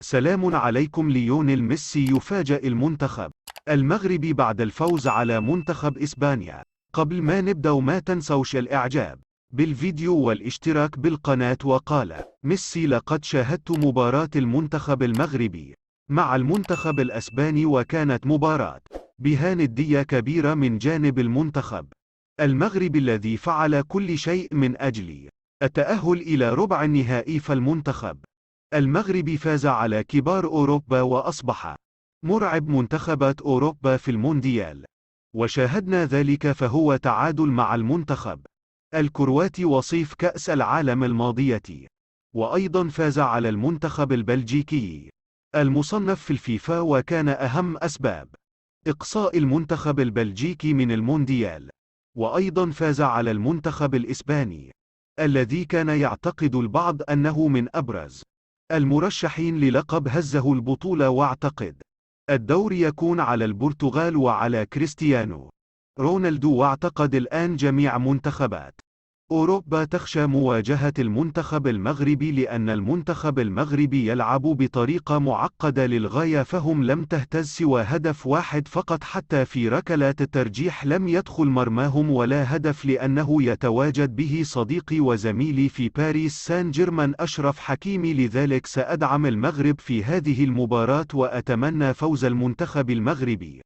سلام عليكم. ليونيل ميسي يفاجئ المنتخب المغربي بعد الفوز على منتخب إسبانيا. قبل ما نبدأ ما تنسوش الإعجاب بالفيديو والاشتراك بالقناة. وقال ميسي: لقد شاهدت مباراة المنتخب المغربي مع المنتخب الأسباني، وكانت مباراة بها ندية كبيرة من جانب المنتخب المغربي الذي فعل كل شيء من أجل التأهل إلى ربع النهائي. فالمنتخب المغربي فاز على كبار أوروبا وأصبح مرعب منتخبات أوروبا في المونديال، وشاهدنا ذلك. فهو تعادل مع المنتخب الكرواتي وصيف كأس العالم الماضية، وأيضا فاز على المنتخب البلجيكي المصنف في الفيفا، وكان أهم أسباب إقصاء المنتخب البلجيكي من المونديال. وأيضا فاز على المنتخب الإسباني الذي كان يعتقد البعض أنه من أبرز المرشحين للقب. هزه البطولة، واعتقد الدور يكون على البرتغال وعلى كريستيانو رونالدو. واعتقد الآن جميع منتخبات أوروبا تخشى مواجهة المنتخب المغربي، لأن المنتخب المغربي يلعب بطريقة معقدة للغاية، فهم لم تهتز سوى هدف واحد فقط، حتى في ركلات الترجيح لم يدخل مرماهم ولا هدف، لأنه يتواجد به صديقي وزميلي في باريس سان جيرمان أشرف حكيمي. لذلك سأدعم المغرب في هذه المباراة، وأتمنى فوز المنتخب المغربي.